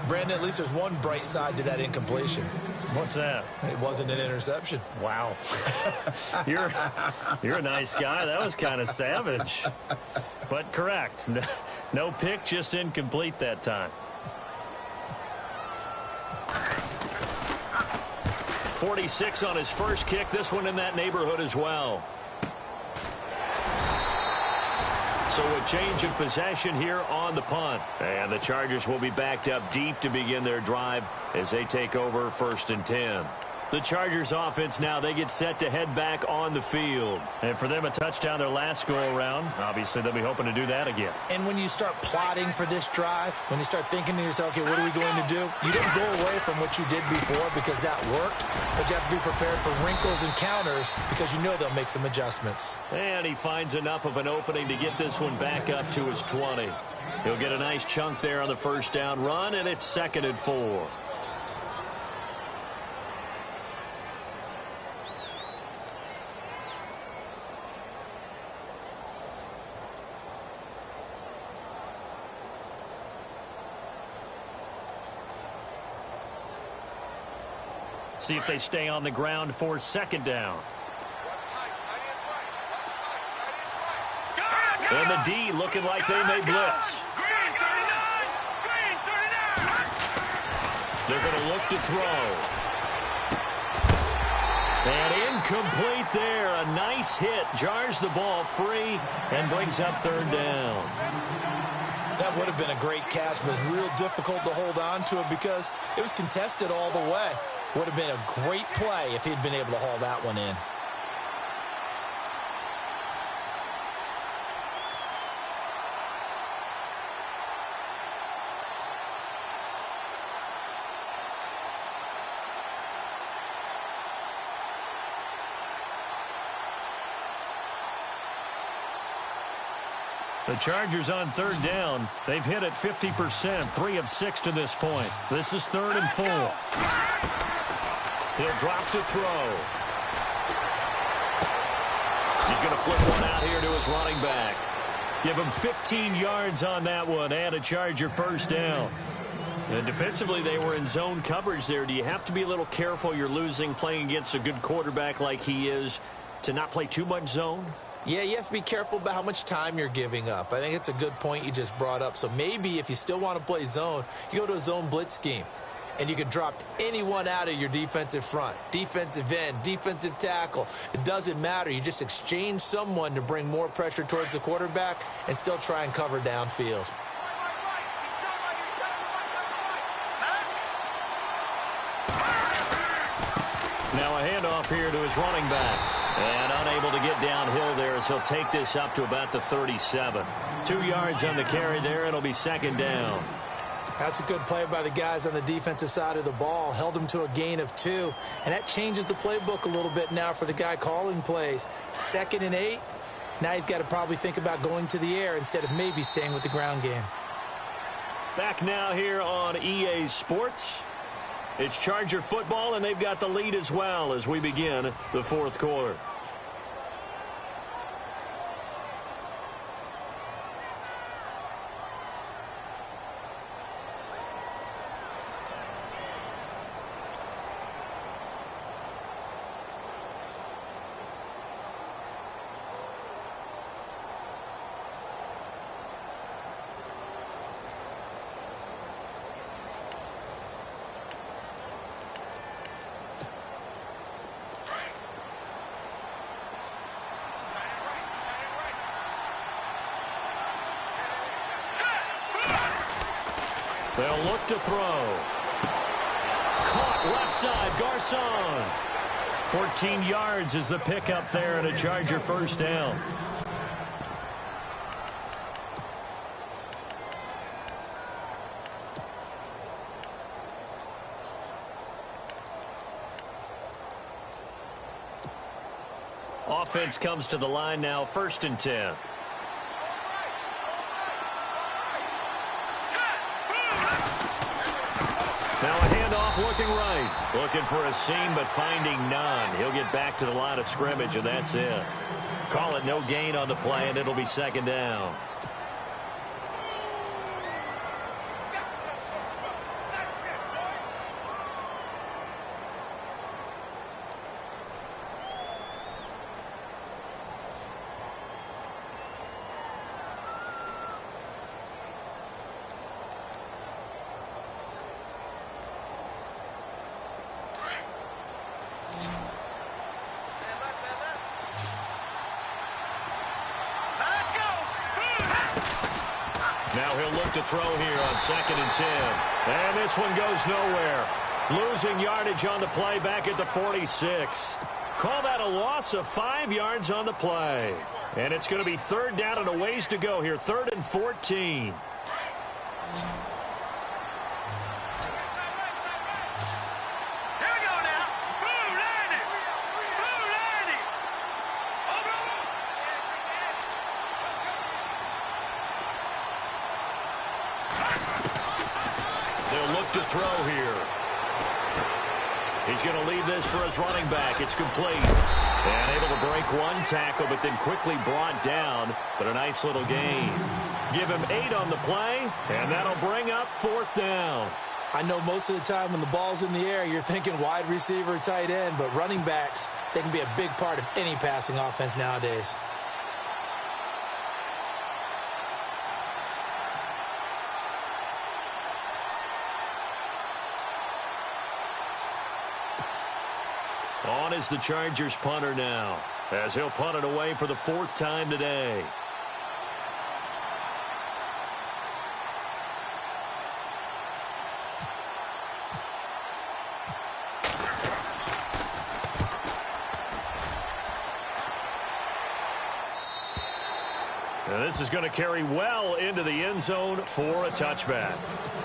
Brandon, at least there's one bright side to that incompletion. What's that? It wasn't an interception. Wow. You're a nice guy. That was kind of savage. But correct. No pick, just incomplete that time. 46 on his first kick. This one in that neighborhood as well. So a change of possession here on the punt. And the Chargers will be backed up deep to begin their drive as they take over first and 10. The Chargers offense now, they get set to head back on the field. And for them, a touchdown their last go-around. Obviously, they'll be hoping to do that again. And when you start plotting for this drive, when you start thinking to yourself, okay, what are we going to do? You don't go away from what you did before because that worked, but you have to be prepared for wrinkles and counters because you know they'll make some adjustments. And he finds enough of an opening to get this one back up to his 20. He'll get a nice chunk there on the first down run, and it's 2nd and 4. See if they stay on the ground for 2nd down. And the D looking like they may blitz. Green 39. Green 39. They're going to look to throw. And incomplete there. A nice hit. Jars the ball free and brings up 3rd down. That would have been a great catch, but it's real difficult to hold on to it because it was contested all the way. Would have been a great play if he'd been able to haul that one in. The Chargers on 3rd down. They've hit it 50%, 3 of 6 to this point. This is 3rd and 4. He'll drop to throw. He's going to flip one out here to his running back. Give him 15 yards on that one and a Charger first down. And defensively, they were in zone coverage there. Do you have to be a little careful? You're losing playing against a good quarterback like he is to not play too much zone? Yeah, you have to be careful about how much time you're giving up. I think it's a good point you just brought up. So maybe if you still want to play zone, you go to a zone blitz scheme. And you can drop anyone out of your defensive front, defensive end, defensive tackle. It doesn't matter. You just exchange someone to bring more pressure towards the quarterback and still try and cover downfield. Now a handoff here to his running back. And unable to get downhill there as he'll take this up to about the 37. 2 yards on the carry there. It'll be 2nd down. That's a good play by the guys on the defensive side of the ball. Held him to a gain of 2. And that changes the playbook a little bit now for the guy calling plays. 2nd and 8. Now he's got to probably think about going to the air instead of maybe staying with the ground game. Back now here on EA Sports. It's Charger football, and they've got the lead as well as we begin the 4th quarter. They'll look to throw. Caught left side, Garcon. 14 yards is the pickup there and a Charger first down. Offense comes to the line now, 1st and 10. Now a handoff looking right. Looking for a seam, but finding none. He'll get back to the line of scrimmage, and that's it. Call it no gain on the play, and it'll be second down. Now he'll look to throw here on 2nd and 10. And this one goes nowhere. Losing yardage on the play back at the 46. Call that a loss of 5 yards on the play. And it's going to be 3rd down and a ways to go here. 3rd and 14. To throw here. He's going to leave this for his running back. It's complete. And able to break one tackle, but then quickly brought down. But a nice little gain. Give him 8 on the play, and that'll bring up 4th down. I know most of the time when the ball's in the air, you're thinking wide receiver, tight end, but running backs, they can be a big part of any passing offense nowadays. On is the Chargers punter now, as he'll punt it away for the 4th time today. And this is going to carry well into the end zone for a touchback.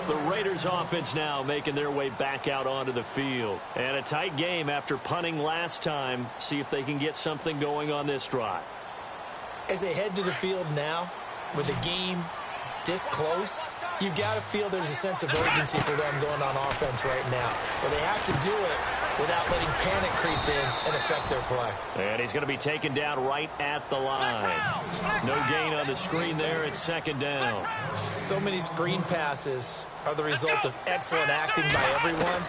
The Raiders offense now making their way back out onto the field. And a tight game after punting last time. See if they can get something going on this drive. As they head to the field now, with the game this close, you've got to feel there's a sense of urgency for them going on offense right now. But they have to do it without letting panic creep in and affect their play. And he's going to be taken down right at the line. No gain on the screen there. It's 2nd down. So many screen passes are the result of excellent acting by everyone.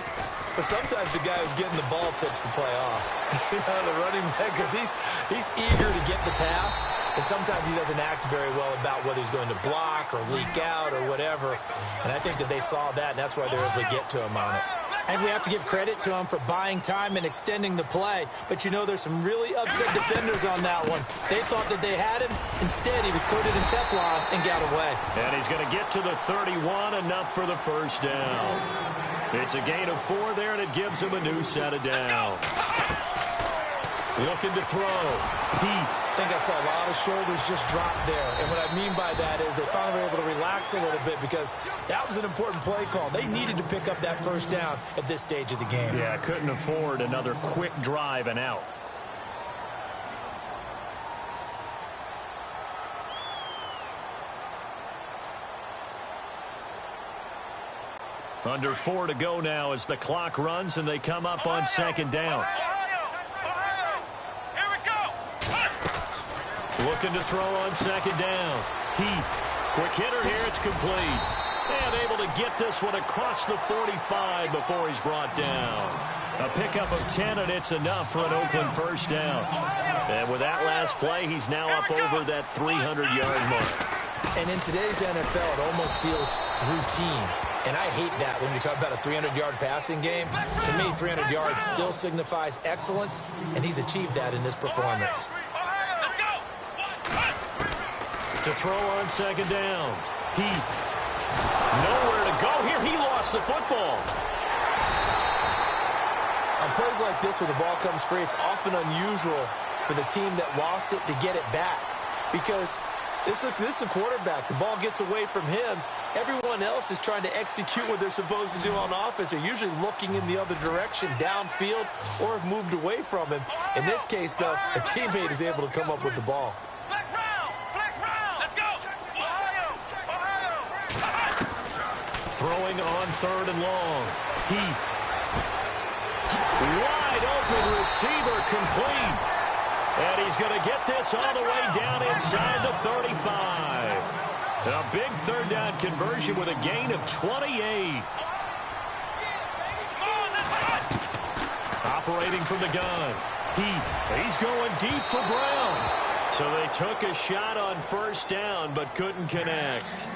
But sometimes the guy who's getting the ball tips the play off. The running back, because he's eager to get the pass. And sometimes he doesn't act very well about whether he's going to block or leak out or whatever. And I think that they saw that, and that's why they were able to get to him on it. And we have to give credit to him for buying time and extending the play. But, you know, there's some really upset defenders on that one. They thought that they had him. Instead, he was coated in Teflon and got away. And he's going to get to the 31, enough for the 1st down. It's a gain of 4 there, and it gives him a new set of downs. Looking to throw. Heath. I think I saw a lot of shoulders just drop there. And what I mean by that is they finally were able to relax a little bit because that was an important play call. They needed to pick up that 1st down at this stage of the game. Yeah, couldn't afford another quick drive and out. Under 4 to go now as the clock runs and they come up on 2nd down. Looking to throw on 2nd down. Heath. Quick hitter here. It's complete. And able to get this one across the 45 before he's brought down. A pickup of 10, and it's enough for an Oakland 1st down. And with that last play, he's now up over that 300-yard mark. And in today's NFL, it almost feels routine. And I hate that when you talk about a 300-yard passing game. To me, 300 yards still signifies excellence, and he's achieved that in this performance. To throw on 2nd down. Heath. Nowhere to go here. He lost the football. On plays like this where the ball comes free, it's often unusual for the team that lost it to get it back. Because this is the quarterback. The ball gets away from him. Everyone else is trying to execute what they're supposed to do on offense. They're usually looking in the other direction, downfield, or have moved away from him. In this case, though, a teammate is able to come up with the ball. Throwing on 3rd and long. Heath. Wide open receiver complete. And he's going to get this all the way down inside the 35. A big third down conversion with a gain of 28. Operating from the gun. He's going deep for Brown. So they took a shot on first down but couldn't connect.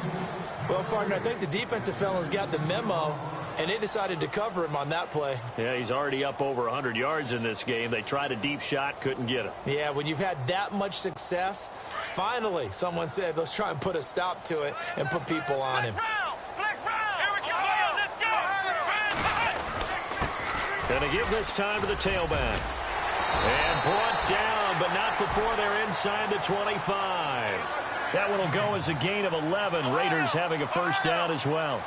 Well, partner, I think the defensive fellas got the memo, and they decided to cover him on that play. Yeah, he's already up over 100 yards in this game. They tried a deep shot, couldn't get it. Yeah, when you've had that much success, finally someone said, let's try and put a stop to it and put people on him. Gonna give this time to the tailback. And brought down, but not before they're inside the 25. That one will go as a gain of 11. Raiders having a first down as well.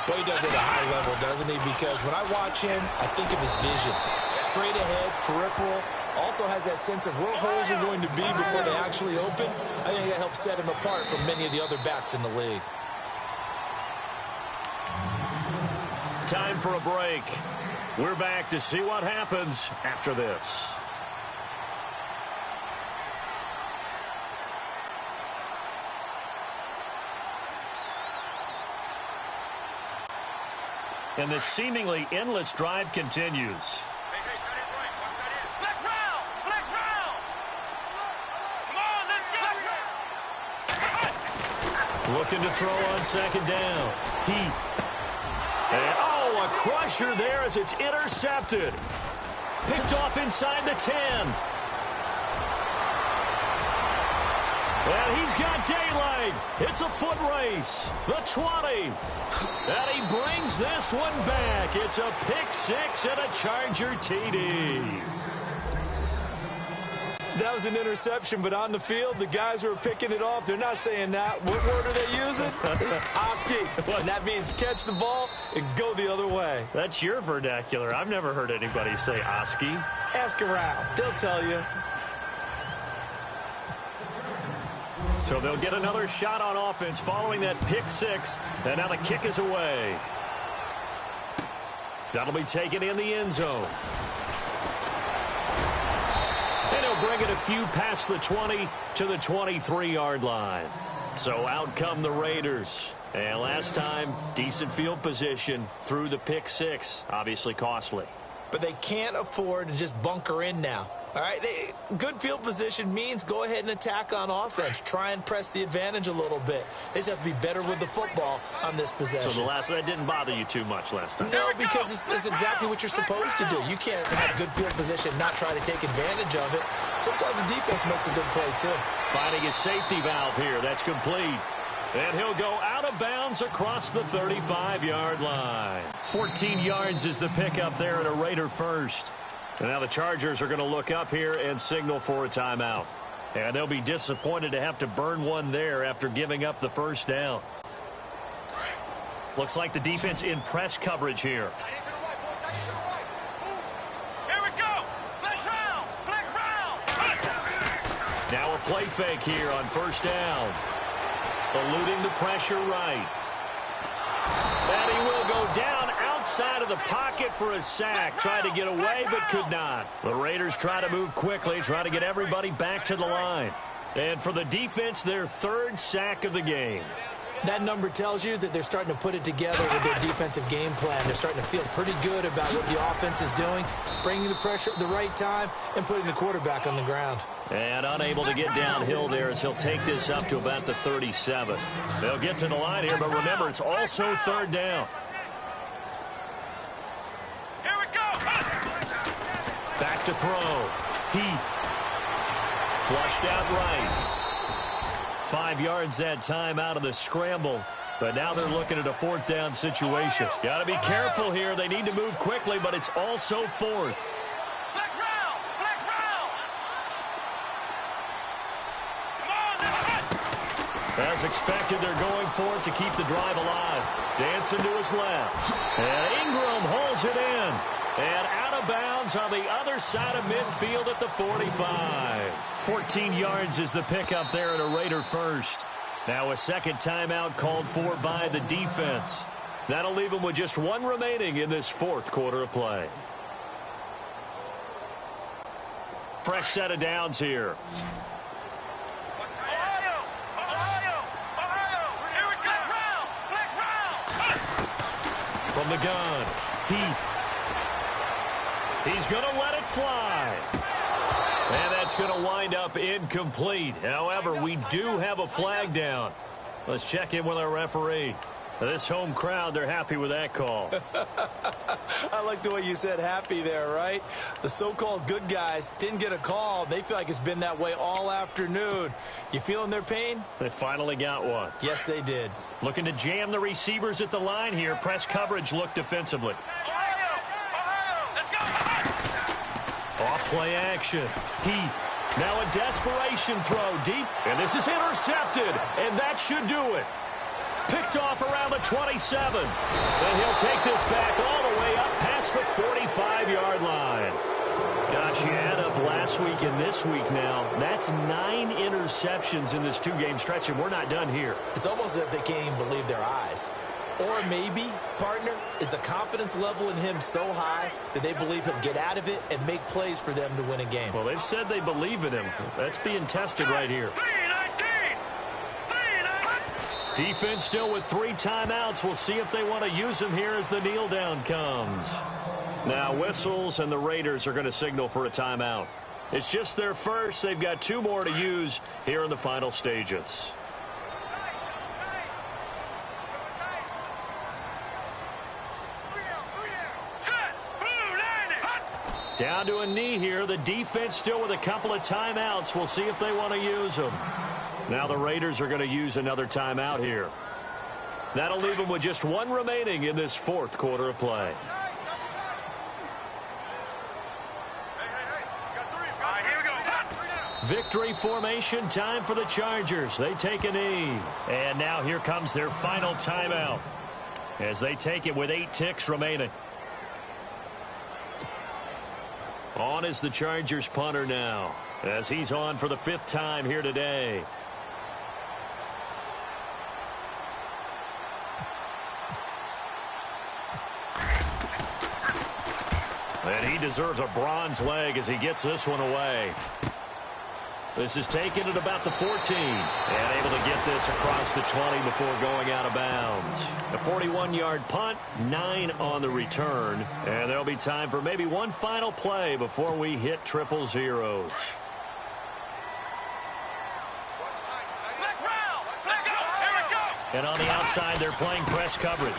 Well, he does it at a high level, doesn't he? Because when I watch him, I think of his vision. Straight ahead, peripheral. Also has that sense of where holes are going to be before they actually open. I think that helps set him apart from many of the other backs in the league. Time for a break. We're back to see what happens after this. And this seemingly endless drive continues. Looking to throw on second down. Heath. And, oh, a crusher there as it's intercepted. Picked off inside the 10. And he's got daylight. It's a foot race. The 20. And he brings this one back. It's a pick six and a Charger TD. That was an interception, but on the field, the guys who are picking it off, they're not saying that. What word are they using? It's Oski. And that means catch the ball and go the other way. That's your vernacular. I've never heard anybody say Oski. Ask around. They'll tell you. So they'll get another shot on offense following that pick six. And now the kick is away. That'll be taken in the end zone. And he'll bring it a few past the 20 to the 23-yard line. So out come the Raiders. And last time, decent field position through the pick six. Obviously costly. But they can't afford to just bunker in now. All right, good field position means go ahead and attack on offense. Try and press the advantage a little bit. They just have to be better with the football on this possession. So that didn't bother you too much last time? No, because it's exactly what you're supposed to do. You can't have good field position, not try to take advantage of it. Sometimes the defense makes a good play, too. Finding a safety valve here. That's complete. And he'll go out of bounds across the 35-yard line. 14 yards is the pickup there at a Raider first. And now the Chargers are going to look up here and signal for a timeout. And they'll be disappointed to have to burn one there after giving up the first down. Looks like the defense in press coverage here. Here we go. Flex round. Flex round. Now a play fake here on first down. Eluding the pressure right. And he will go down outside of the pocket for a sack. Tried to get away, but could not. The Raiders try to move quickly, try to get everybody back to the line. And for the defense, their third sack of the game. That number tells you that they're starting to put it together with their defensive game plan. They're starting to feel pretty good about what the offense is doing, bringing the pressure at the right time, and putting the quarterback on the ground. And unable to get downhill there as he'll take this up to about the 37. They'll get to the line here, but remember, it's also third down. Here we go. Back to throw. Heath. Flushed out right. 5 yards that time out of the scramble. But now they're looking at a fourth down situation. Got to be careful here. They need to move quickly, but it's also fourth. Flex round. Flex round. Come on. As expected, they're going for it to keep the drive alive. Dancing to his left. And Ingram holds it in. And out of bounds on the other side of midfield at the 45. 14 yards is the pickup there at a Raider first. Now a second timeout called for by the defense. That'll leave them with just one remaining in this fourth quarter of play. Fresh set of downs here. From the gun, Heath. He's going to let it fly. And that's going to wind up incomplete. However, we do have a flag down. Let's check in with our referee. This home crowd, they're happy with that call. I like the way you said happy there, right? The so-called good guys didn't get a call. They feel like it's been that way all afternoon. You feeling their pain? They finally got one. Yes, they did. Looking to jam the receivers at the line here. Press coverage look defensively. Off play action. Heath. Now a desperation throw deep. And this is intercepted. And that should do it. Picked off around the 27. And he'll take this back all the way up past the 45-yard line. Gosh, you add up last week and this week now. That's 9 interceptions in this two-game stretch, and we're not done here. It's almost as if they can't even believe their eyes. Or maybe, partner, is the confidence level in him so high that they believe he'll get out of it and make plays for them to win a game. Well, they've said they believe in him. That's being tested right here. Defense still with 3 timeouts. We'll see if they want to use them here as the kneel down comes. Now whistles, and the Raiders are going to signal for a timeout. It's just their first. They've got 2 more to use here in the final stages. Down to a knee here. The defense still with a couple of timeouts. We'll see if they want to use them. Now the Raiders are going to use another timeout here. That'll leave them with just 1 remaining in this fourth quarter of play. Victory formation time for the Chargers. They take a knee. And now here comes their final timeout as they take it with 8 ticks remaining. On is the Chargers punter now as he's on for the 5th time here today. And he deserves a bronze leg as he gets this one away. This is taken at about the 14. And able to get this across the 20 before going out of bounds. A 41-yard punt, 9 on the return. And there'll be time for maybe one final play before we hit triple zeros. And on the outside, they're playing press coverage.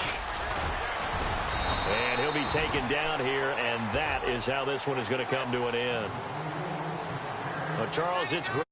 And he'll be taken down here, and that is how this one is going to come to an end. Well, Charles, it's great.